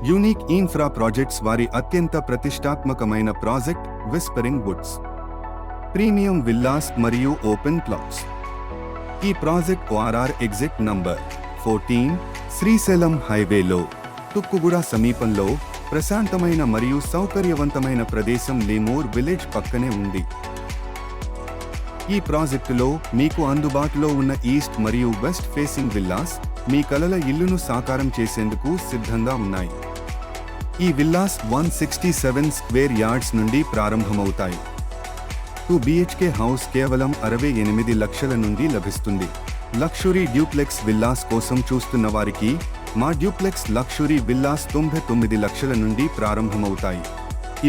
Unique infra projects వారి అత్యంత ప్రతిష్టాత్మకమైన project whispering Woods premium villas మరియు ఓపెన్ ప్లాట్స్. ఈ project ORR exit number 14 Srisailam హైవేలో తుక్కుగూడ సమీపంలో ప్రశాంతమైన మరియు సౌకర్యవంతమైన ప్రదేశం లేమూర్ విలేజ్ పక్కనే ఉంది. ఈ ప్రాజెక్టులో మీకు అందుబాటులో ఉన్న ఈస్ట్ మరియు వెస్ట్ ఫేసింగ్ విల్లాస్ మీ కలల ఇల్లును సాకారం చేసేందుకు సిద్ధంగా ఉన్నాయి. ఈ విల్లాస్ 167 స్క్వేర్ యార్డ్స్ నుండి ప్రారంభమవుతాయి. 2 BHK హౌస్ కేవలం 68 లక్షల నుండి లభిస్తుంది. లక్షరీ డ్యూప్లెక్స్ విల్లాస్ కోసం చూస్తున్న వారికి మా డ్యూప్లెక్స్ లక్షరీ విల్లాస్ 99 లక్షల నుండి ప్రారంభమవుతాయి.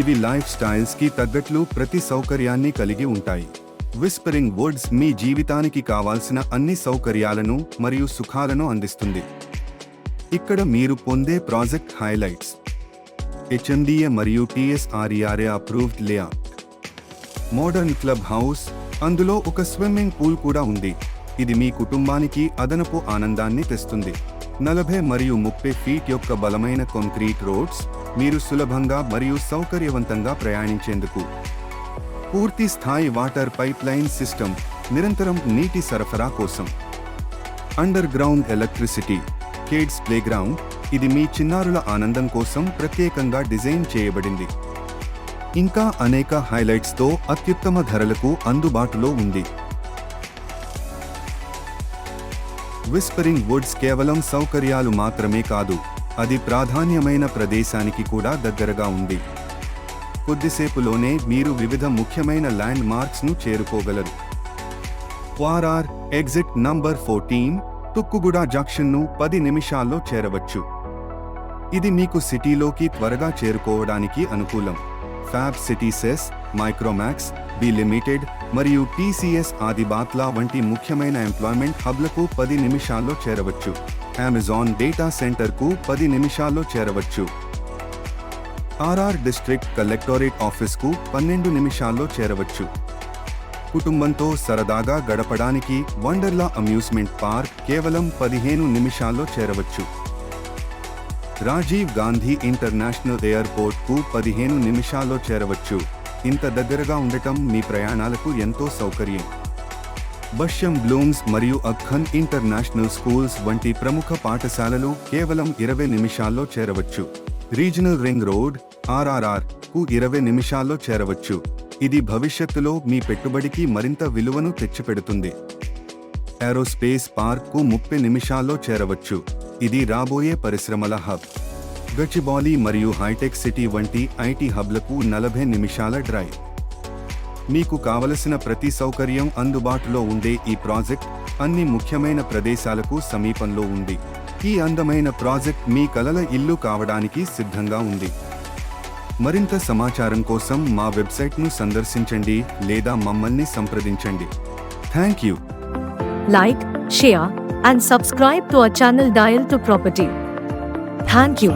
ఇవి లైఫ్ స్టైల్స్ కి తగ్గట్లు ప్రతి సౌకర్యాన్ని కలిగి ఉంటాయి. విస్పరింగ్ వుడ్స్ మీ జీవితానికి కావాల్సిన అన్ని సౌకర్యాలను మరియు సుఖాలను అందిస్తుంది. ఇక్కడ మీరు పొందే ప్రాజెక్ట్ హైలైట్స్: HMDA మరియు TSRERA approved layout, modern club house, అందులో ఒక స్విమ్మింగ్ పూల్ కూడా ఉంది. ఇది మీ కుటుంబానికి అదనపు ఆనందాన్ని తెస్తుంది. 40 మరియు 30 ఫీట్ యొక్క బలమైన కాంక్రీట్ రోడ్స్ మీరు సులభంగా మరియు సౌకర్యవంతంగా ప్రయాణించేందుకు. పూర్తి స్థాయి వాటర్ పైప్ లైన్ సిస్టమ్ నిరంతరం నీటి సరఫరా కోసం. Under ground electricity, kids playground, ఇది మీ చిన్నారుల ఆనందం కోసం ప్రత్యేకంగా డిజైన్ చేయబడింది. ఇంకా అనేక హైలైట్స్తో అత్యుత్తమ ధరలకు అందుబాటులో ఉంది. విస్పరింగ్ వుడ్స్ కేవలం సౌకర్యాలు మాత్రమే కాదు, అది ప్రాధాన్యమైన ప్రదేశానికి కూడా దగ్గరగా ఉంది. కొద్దిసేపులోనే మీరు వివిధ ముఖ్యమైన ల్యాండ్ మార్క్స్ ను చేరుకోగలరు. ORR exit number 14 Tukkuguda junction ను 10 నిమిషాల్లో చేరవచ్చు. ఇది మీకు సిటీలోకి త్వరగా చేరుకోవడానికి అనుకూలం. ఫ్యాబ్ సిటీ సెస్, మైక్రోమాక్స్, బి లిమిటెడ్ మరియు TCS ఆదిబాత్లా వంటి ముఖ్యమైన ఎంప్లాయ్మెంట్ హబ్లకు 10 నిమిషాల్లో చేరవచ్చు. అమెజాన్ డేటా సెంటర్కు 10 నిమిషాల్లో చేరవచ్చు. RR డిస్ట్రిక్ట్ కలెక్టరేట్ ఆఫీస్కు 12 నిమిషాల్లో చేరవచ్చు. కుటుంబంతో సరదాగా గడపడానికి వండర్లా అమ్యూజ్మెంట్ పార్క్ కేవలం 15 నిమిషాల్లో చేరవచ్చు. రాజీవ్ గాంధీ ఇంటర్నేషనల్ ఎయిర్పోర్ట్కు 15 నిమిషాల్లో చేరవచ్చు. ఇంత దగ్గరగా ఉండటం మీ ప్రయాణాలకు ఎంతో సౌకర్యం. బష్యం బ్లూమ్స్ మరియు అక్కన్ ఇంటర్నేషనల్ స్కూల్స్ వంటి ప్రముఖ పాఠశాలలు కేవలం 20 నిమిషాల్లో చేరవచ్చు. రీజనల్ రింగ్ రోడ్ RRR కు 20 నిమిషాల్లో చేరవచ్చు. ఇది భవిష్యత్తులో మీ పెట్టుబడికి మరింత విలువను తెచ్చిపెడుతుంది. ఏరోస్పేస్ పార్క్ కు 30 నిమిషాల్లో చేరవచ్చు. ఇది రాబోయే పరిశ్రమల హబ్. గచ్చిబౌలి మరియు హైటెక్ సిటీ వంటి IT హబ్లకు 40 నిమిషాల డ్రైవ్. మీకు కావలసిన ప్రతి సౌకర్యం అందుబాటులో ఉండే ఈ ప్రాజెక్ట్ అన్ని ముఖ్యమైన ప్రదేశాలకు సమీపంలో ఉంది. ఈ అందమైన ప్రాజెక్ట్ మీ కలల ఇల్లు కావడానికి సిద్ధంగా ఉంది. మరింత సమాచారం కోసం మా వెబ్సైట్ను సందర్శించండి లేదా మమ్మల్ని సంప్రదించండి. Thank you. Like, share and subscribe to our channel Dial to Property. Thank you.